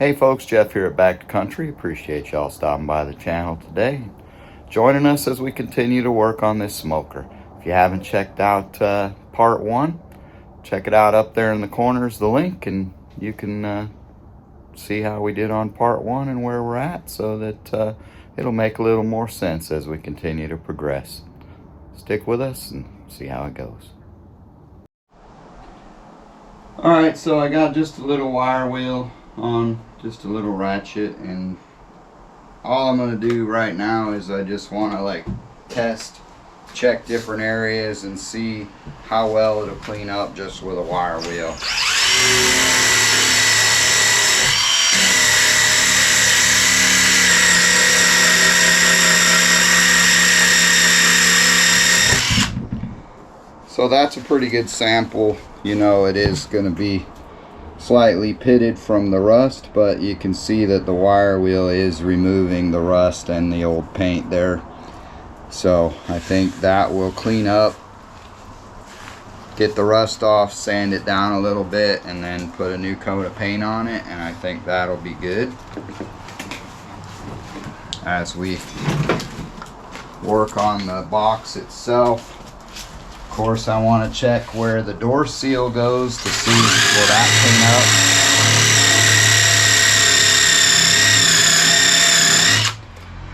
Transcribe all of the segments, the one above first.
Hey folks, Jeff here at Back to Country. Appreciate y'all stopping by the channel today. Joining us as we continue to work on this smoker. If you haven't checked out part 1, check it out up there in the corners, the link, and you can see how we did on part 1 and where we're at, so that it'll make a little more sense as we continue to progress. Stick with us and see how it goes. Alright, so I got just a little wire wheel on just a little ratchet, and all I'm going to do right now is I just want to check different areas and see how well it'll clean up just with a wire wheel. So that's a pretty good sample. You know, it is going to be slightly pitted from the rust, but you can see that the wire wheel is removing the rust and the old paint there. So I think that will clean up, get the rust off, sand it down a little bit, and then put a new coat of paint on it, and I think that'll be good as we work on the box itself. Of course, I want to check where the door seal goes to see will that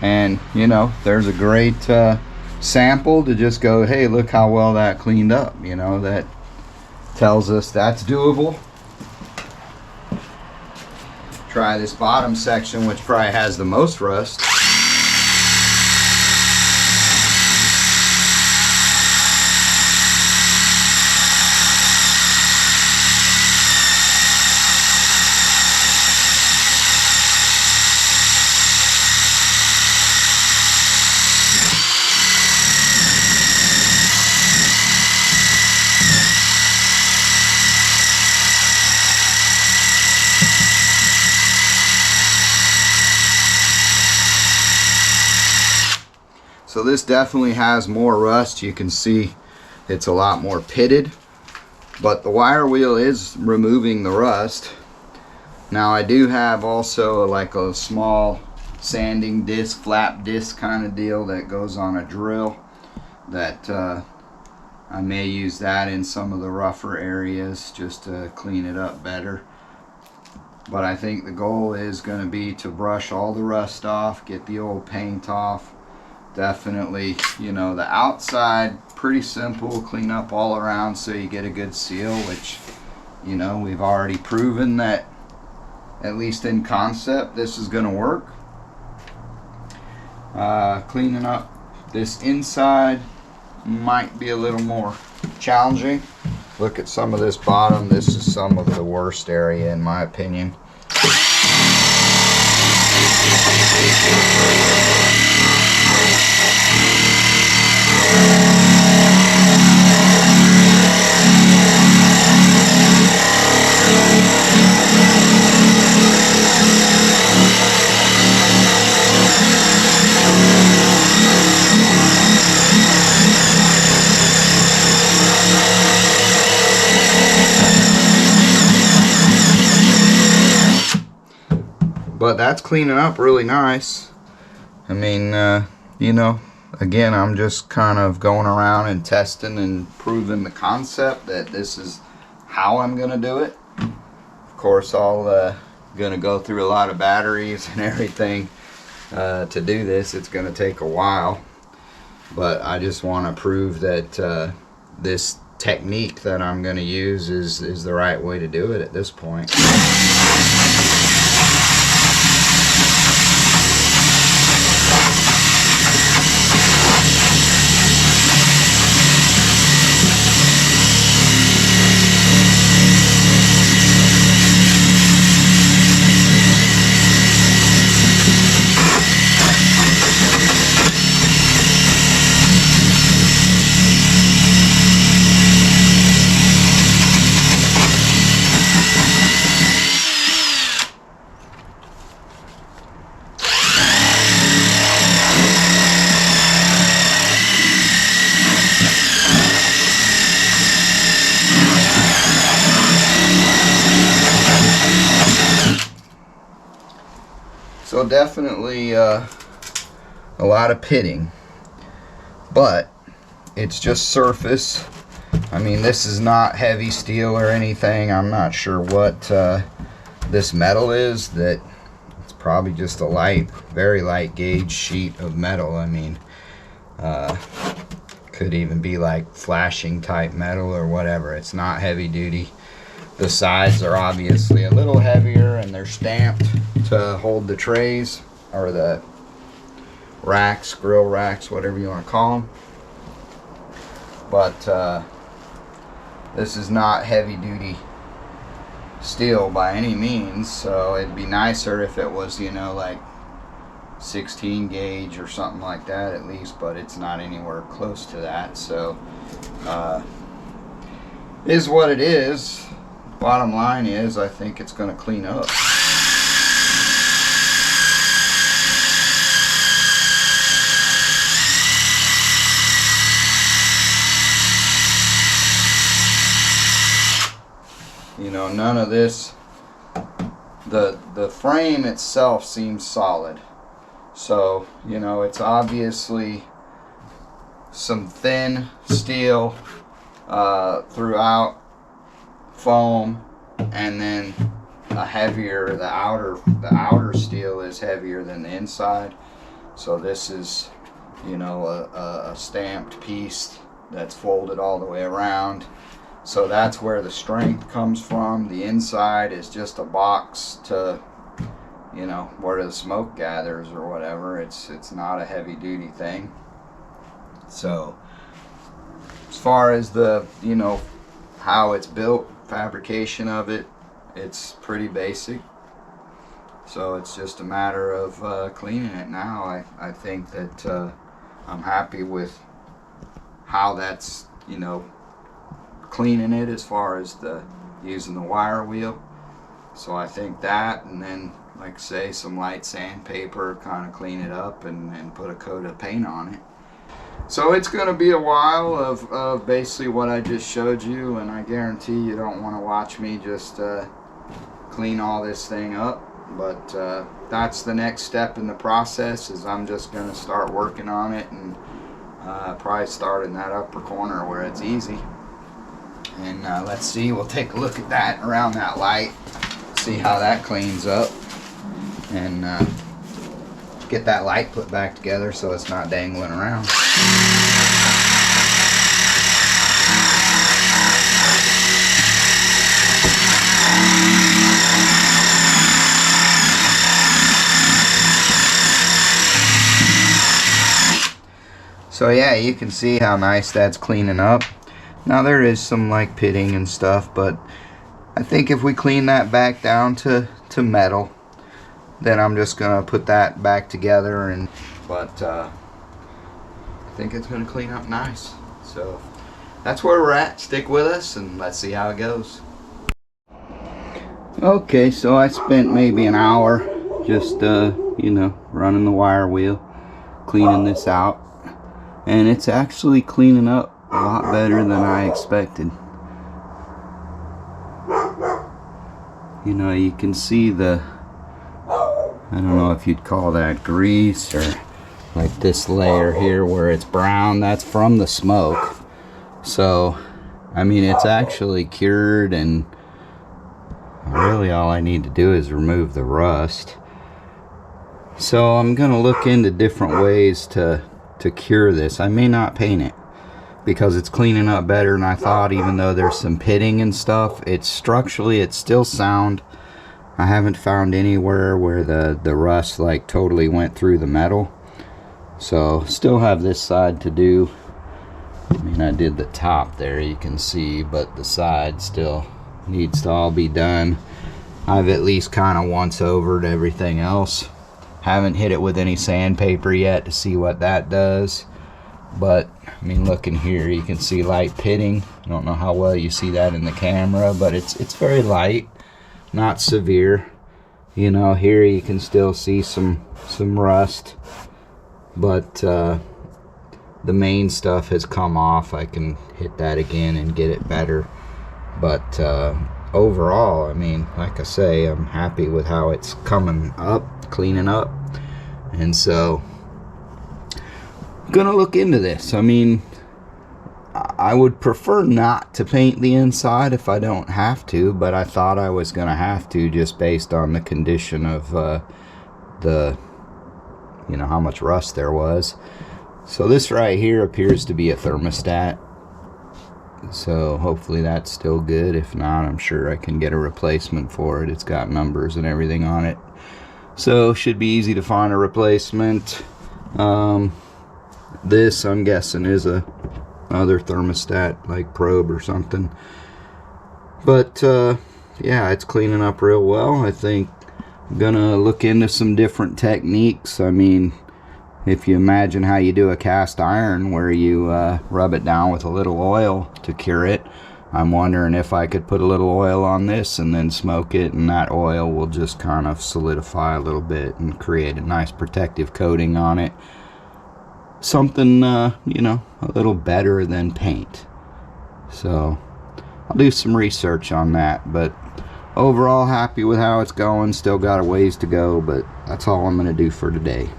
clean up. And you know, there's a great sample to just go, hey, look how well that cleaned up. You know, that tells us that's doable. Try this bottom section, which probably has the most rust. So this definitely has more rust. You can see it's a lot more pitted, but the wire wheel is removing the rust. Now I do have also like a small sanding disc, flap disc kind of deal that goes on a drill that I may use that in some of the rougher areas just to clean it up better. But I think the goal is going to be to brush all the rust off, get the old paint off. Definitely, you know, the outside pretty simple, clean up all around so you get a good seal, which, you know, we've already proven that at least in concept this is going to work. Cleaning up this inside might be a little more challenging. Look at some of this bottom. This is some of the worst area in my opinion. But that's cleaning up really nice. I mean, you know, again, I'm just kind of going around and testing and proving the concept that this is how I'm going to do it. Of course, I'll going to go through a lot of batteries and everything to do this. It's going to take a while. But I just want to prove that this technique that I'm going to use is the right way to do it at this point. So definitely a lot of pitting, but it's just surface. I mean, this is not heavy steel or anything. I'm not sure what this metal is. That it's probably just a light, very light gauge sheet of metal. I mean, could even be like flashing type metal or whatever. It's not heavy duty. The sides are obviously a little heavier, and they're stamped to hold the trays or the racks, grill racks, whatever you want to call them. But this is not heavy duty steel by any means, so it'd be nicer if it was, you know, like 16 gauge or something like that at least, but it's not anywhere close to that. So is what it is. Bottom line is, I think it's going to clean up. You know, none of this, the frame itself seems solid. So, you know, it's obviously some thin steel throughout, foam, and then a heavier, the outer steel is heavier than the inside. So this is, you know, a stamped piece that's folded all the way around. So that's where the strength comes from. The inside is just a box to, you know, where the smoke gathers or whatever. It's not a heavy duty thing. So as far as the, you know, how it's built, fabrication of it, it's pretty basic. So it's just a matter of cleaning it now. I think that I'm happy with how that's, you know, cleaning it as far as the using the wire wheel. So I think that, and then like I say, some light sandpaper, kind of clean it up and put a coat of paint on it. So it's going to be a while of basically what I just showed you, and I guarantee you don't want to watch me just clean all this thing up. But that's the next step in the process, is I'm just going to start working on it, and probably start in that upper corner where it's easy. And let's see, we'll take a look at that around that light, see how that cleans up, and get that light put back together so it's not dangling around. So yeah, you can see how nice that's cleaning up. Now there is some like pitting and stuff, but I think if we clean that back down to metal, then I'm just gonna put that back together, and I think it's gonna clean up nice. So that's where we're at. Stick with us and let's see how it goes. Okay, so I spent maybe an hour just you know, running the wire wheel, cleaning this out, and it's actually cleaning up a lot better than I expected. You know, you can see the, I don't know if you'd call that grease, or like this layer here where it's brown, that's from the smoke. So I mean, it's actually cured, and really all I need to do is remove the rust. So I'm gonna look into different ways to cure this. I may not paint it because it's cleaning up better than I thought, even though there's some pitting and stuff. It's structurally, it's still sound. I haven't found anywhere where the rust like totally went through the metal. So still have this side to do. I mean, I did the top there, you can see, but the side still needs to all be done. I've at least kind of once overed everything else. Haven't hit it with any sandpaper yet to see what that does. But I mean, looking here, you can see light pitting. I don't know how well you see that in the camera, but it's very light, not severe. You know, here you can still see some rust, but the main stuff has come off. I can hit that again and get it better, but overall, I mean, like I say, I'm happy with how it's coming up, cleaning up. And so I'm gonna look into this. I mean, I would prefer not to paint the inside if I don't have to, but I thought I was gonna have to, just based on the condition of the, you know, how much rust there was. So this right here appears to be a thermostat, so hopefully that's still good. If not, I'm sure I can get a replacement for it. It's got numbers and everything on it, so should be easy to find a replacement. This, I'm guessing, is a other thermostat, like probe or something. But yeah, it's cleaning up real well. I think I'm gonna look into some different techniques. I mean, if you imagine how you do a cast iron where you rub it down with a little oil to cure it, I'm wondering if I could put a little oil on this and then smoke it, and that oil will just kind of solidify a little bit and create a nice protective coating on it. Something, you know, a little better than paint. So I'll do some research on that, but overall happy with how it's going. Still got a ways to go, but that's all I'm going to do for today.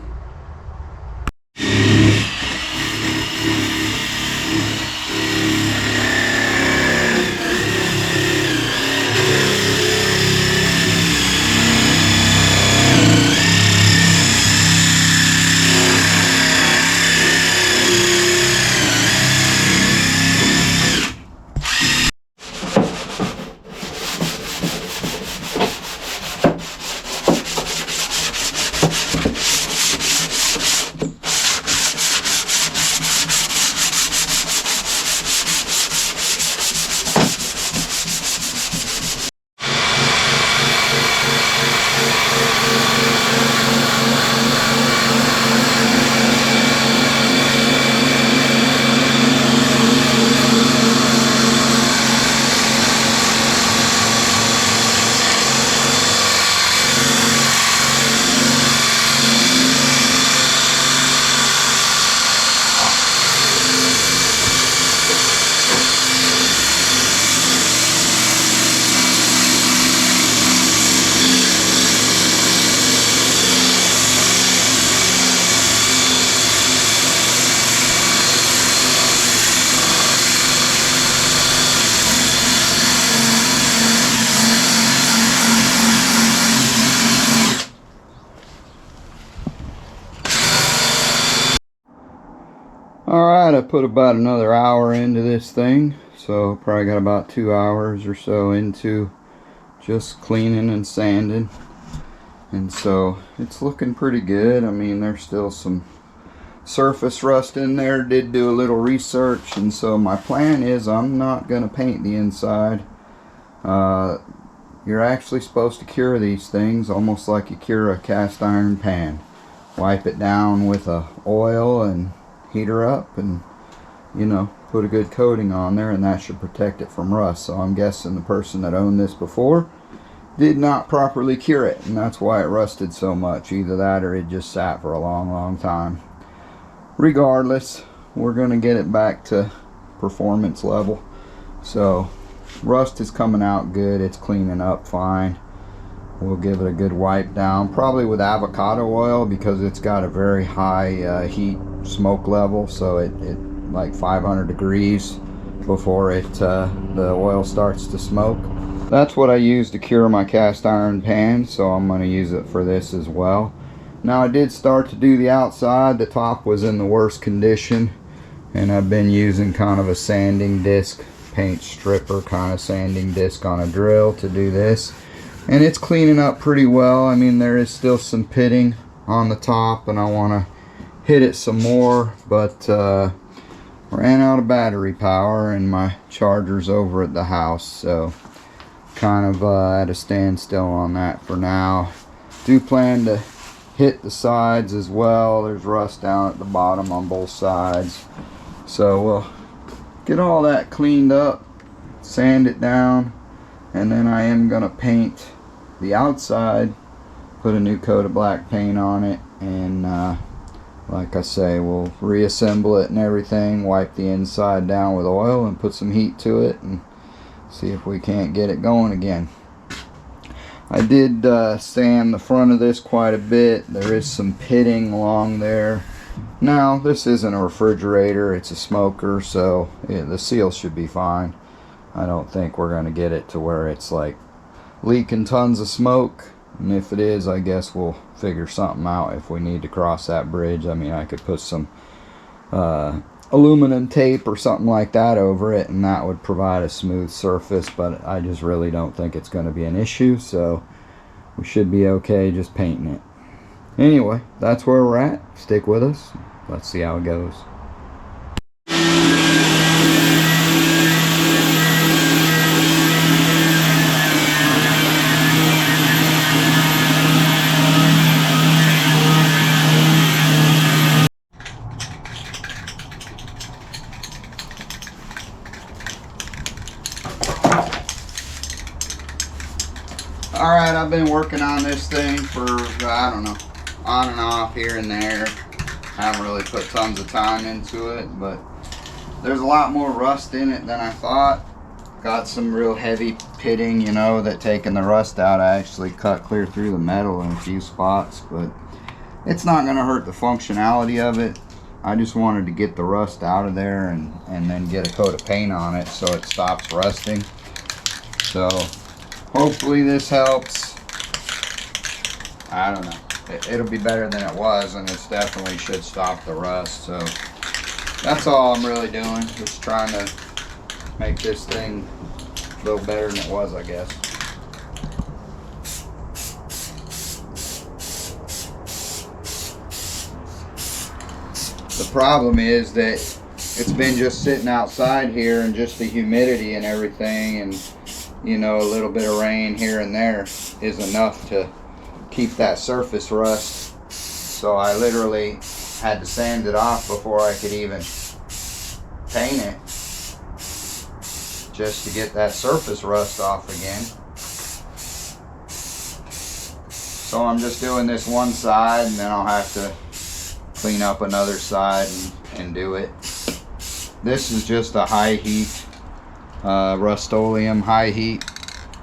Alright, I put about another hour into this thing, so probably got about 2 hours or so into just cleaning and sanding. And so it's looking pretty good. I mean, there's still some surface rust in there. Did do a little research, and so my plan is I'm not going to paint the inside. You're actually supposed to cure these things almost like you cure a cast iron pan. Wipe it down with oil and heat her up, and you know, put a good coating on there, and that should protect it from rust. So I'm guessing the person that owned this before did not properly cure it, and that's why it rusted so much. Either that or it just sat for a long time. Regardless, we're gonna get it back to performance level. So rust is coming out good, it's cleaning up fine. We'll give it a good wipe down, probably with avocado oil, because it's got a very high heat smoke level, so it like 500 degrees before the oil starts to smoke. That's what I use to cure my cast iron pan, so I'm going to use it for this as well. Now I did start to do the outside. The top was in the worst condition, and I've been using kind of a sanding disc, paint stripper kind of sanding disc on a drill to do this, and it's cleaning up pretty well. I mean, there is still some pitting on the top, and I want to hit it some more, but ran out of battery power, and my charger's over at the house, so kind of at a standstill on that for now. Do plan to hit the sides as well. There's rust down at the bottom on both sides, so we'll get all that cleaned up, sand it down, and then I am gonna paint the outside, put a new coat of black paint on it, and like I say, we'll reassemble it and everything, wipe the inside down with oil and put some heat to it, and See if we can't get it going again. I did sand the front of this quite a bit. There is some pitting along there. Now, this isn't a refrigerator, it's a smoker, so yeah, the seal should be fine. I don't think we're going to get it to where it's like leaking tons of smoke. And if it is, I guess we'll figure something out if we need to cross that bridge. I mean, I could put some aluminum tape or something like that over it, and that would provide a smooth surface, but I just really don't think it's going to be an issue, so we should be okay just painting it. Anyway, that's where we're at. Stick with us. Let's see how it goes. Alright, I've been working on this thing for, I don't know, on and off here and there. Haven't really put tons of time into it, but there's a lot more rust in it than I thought. Got some real heavy pitting, you know, that taking the rust out, I actually cut clear through the metal in a few spots, but it's not going to hurt the functionality of it. I just wanted to get the rust out of there and then get a coat of paint on it so it stops rusting. So hopefully this helps. I don't know. It'll be better than it was, and it definitely should stop the rust. So that's all I'm really doing. Just trying to make this thing a little better than it was, I guess. The problem is that it's been just sitting outside here, and just the humidity and everything, and you know, a little bit of rain here and there is enough to keep that surface rust. So I literally had to sand it off before I could even paint it, just to get that surface rust off again. So I'm just doing this one side, and then I'll have to clean up another side and do it. This is just a high heat Rust-Oleum high heat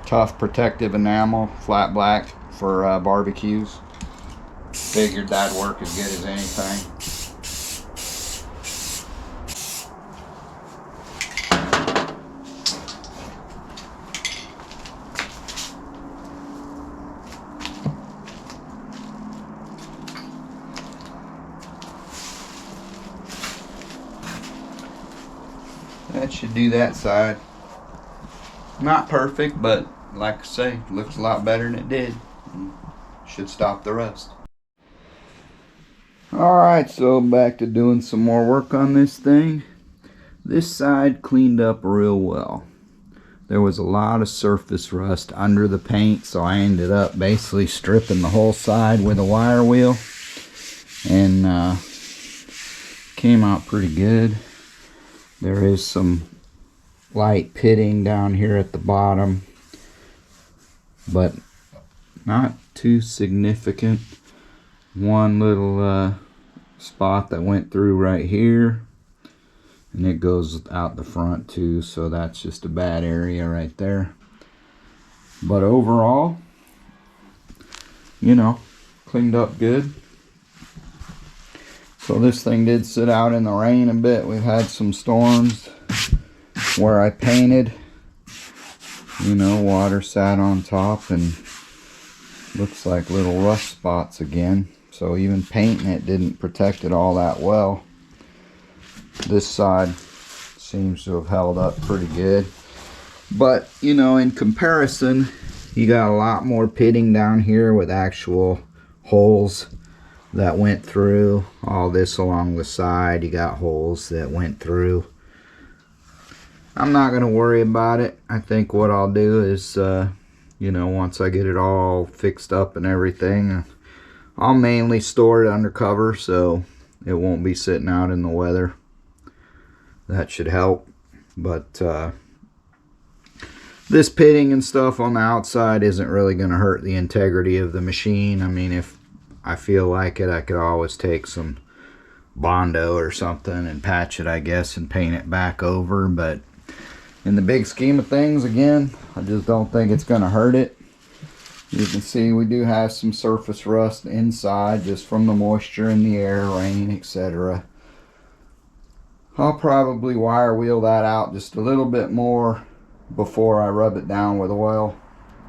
tough protective enamel, flat black, for barbecues. Figured that'd work as good as anything. That should do that side. Not perfect, but like I say, looks a lot better than it did. Should stop the rust. Alright, so back to doing some more work on this thing. This side cleaned up real well. There was a lot of surface rust under the paint, so I ended up basically stripping the whole side with a wire wheel, and came out pretty good. There is some light pitting down here at the bottom, but not too significant. One little spot that went through right here, and it goes out the front too, so that's just a bad area right there. But overall, you know, cleaned up good. So this thing did sit out in the rain a bit. We've had some storms where I painted, you know, water sat on top and looks like little rust spots again. So even painting it didn't protect it all that well. This side seems to have held up pretty good. But, you know, in comparison, you got a lot more pitting down here with actual holes that went through. All this along the side, you got holes that went through. I'm not going to worry about it. I think what I'll do is, you know, once I get it all fixed up and everything, I'll mainly store it under cover so it won't be sitting out in the weather. That should help. But this pitting and stuff on the outside isn't really going to hurt the integrity of the machine. I mean, if I feel like it, I could always take some Bondo or something and patch it, I guess, and paint it back over. But in the big scheme of things, again, I just don't think it's going to hurt it. You can see we do have some surface rust inside just from the moisture in the air, rain, etc. I'll probably wire wheel that out just a little bit more before I rub it down with oil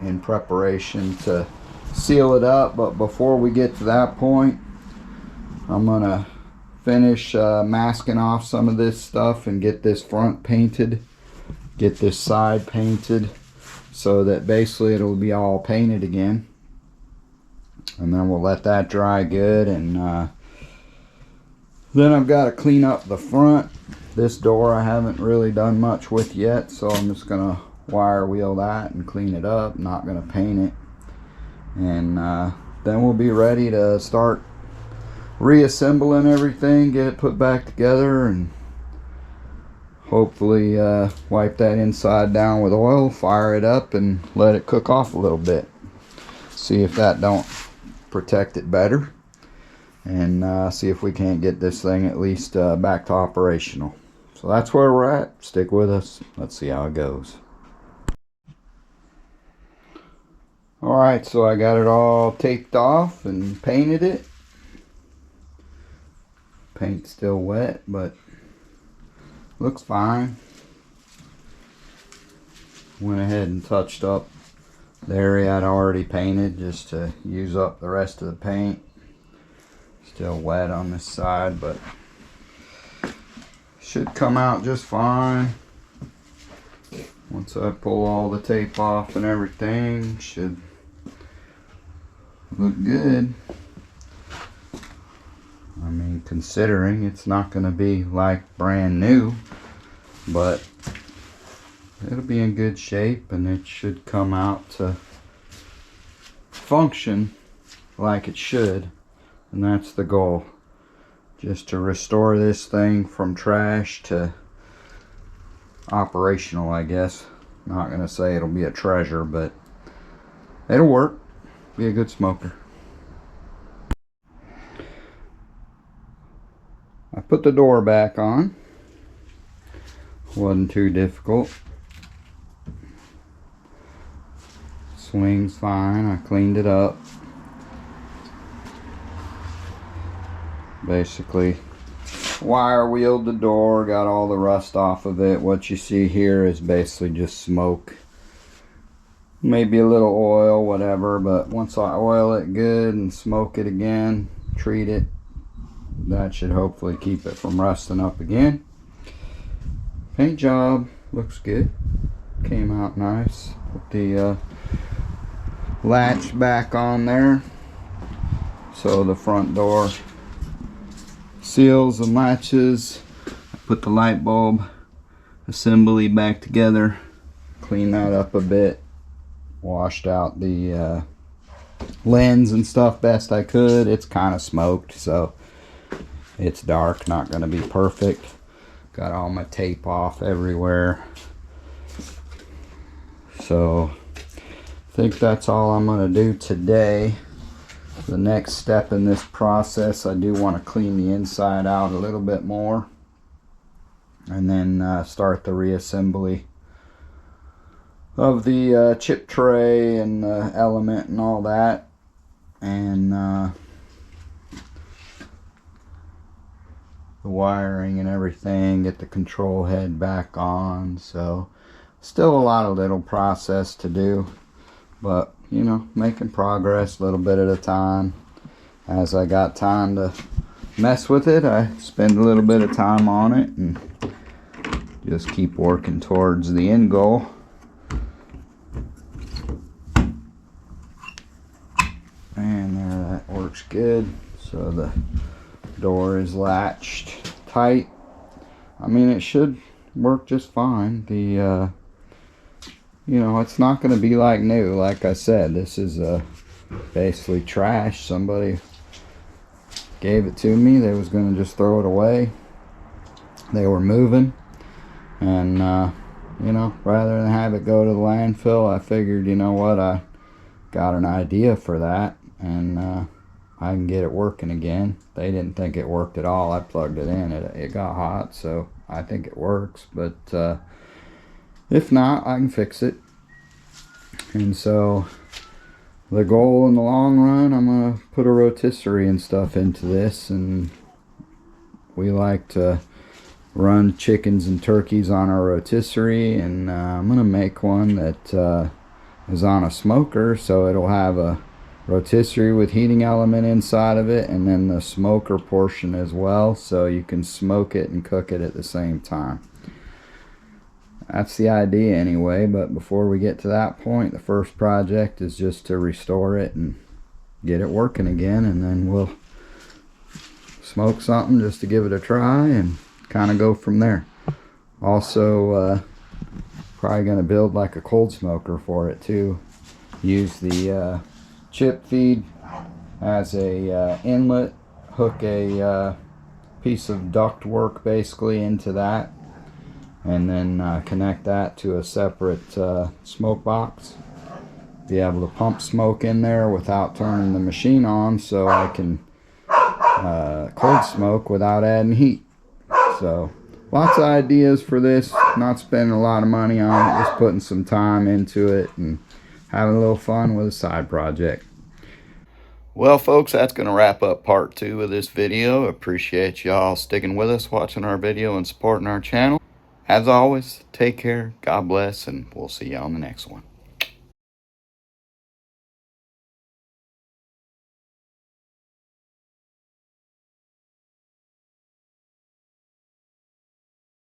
in preparation to seal it up. But before we get to that point, I'm going to finish masking off some of this stuff and get this front painted, get this side painted, so that basically it'll be all painted again. And then we'll let that dry good, and then I've got to clean up the front. This door I haven't really done much with yet, so I'm just gonna wire wheel that and clean it up. Not gonna paint it, and then we'll be ready to start reassembling everything, get it put back together, and hopefully wipe that inside down with oil, fire it up, and let it cook off a little bit. See if that don't protect it better, and see if we can't get this thing at least back to operational. So that's where we're at. Stick with us. Let's see how it goes. Alright, so I got it all taped off and painted it. Paint's still wet, but looks fine. Went ahead and touched up the area I'd already painted just to use up the rest of the paint. Still wet on this side, but should come out just fine. Once I pull all the tape off and everything, should look good. I mean, considering it's not going to be like brand new, but it'll be in good shape, and it should come out to function like it should. And that's the goal, just to restore this thing from trash to operational, I guess. Not gonna say it'll be a treasure, but it'll work. Be a good smoker. I put the door back on. Wasn't too difficult. Swings fine. I cleaned it up. Basically wire wheeled the door, got all the rust off of it. What you see here is basically just smoke, maybe a little oil, whatever. But once I oil it good and smoke it again, treat it, that should hopefully keep it from rusting up again. Paint job looks good, came out nice. Put the latch back on there, so the front door seals and latches. I put the light bulb assembly back together, cleaned that up a bit, washed out the lens and stuff best I could. It's kind of smoked, so it's dark, not going to be perfect. Got all my tape off everywhere. So I think that's all I'm going to do today. The next step in this process, I do want to clean the inside out a little bit more, and then start the reassembly of the chip tray and the element and all that, and the wiring and everything, get the control head back on. So still a lot of little process to do, but you know, making progress a little bit at a time. As I got time to mess with it, I spend a little bit of time on it and just keep working towards the end goal. And there, that works good. So the door is latched tight. I mean, it should work just fine. The you know, it's not going to be like new. Like I said, this is basically trash. Somebody gave it to me. They was going to just throw it away. They were moving, and you know, rather than have it go to the landfill, I figured, you know what, I got an idea for that, and I can get it working again. They didn't think it worked at all. I plugged it in. It got hot, so I think it works. But If not, I can fix it. And so the goal in the long run, I'm going to put a rotisserie and stuff into this. And we like to run chickens and turkeys on our rotisserie. And I'm going to make one that is on a smoker. So it'll have a rotisserie with heating element inside of it, and then the smoker portion as well. So you can smoke it and cook it at the same time. That's the idea anyway, but before we get to that point, the first project is just to restore it and get it working again, and then we'll smoke something just to give it a try and kind of go from there. Also, probably going to build like a cold smoker for it too. Use the chip feed as a inlet, hook a piece of duct work basically into that, and then connect that to a separate smoke box. Be able to pump smoke in there without turning the machine on, so I can cold smoke without adding heat. So lots of ideas for this, not spending a lot of money on it, just putting some time into it and having a little fun with a side project. Well, folks, that's going to wrap up part 2 of this video. Appreciate y'all sticking with us, watching our video, and supporting our channel. As always, take care, God bless, and we'll see you on the next one.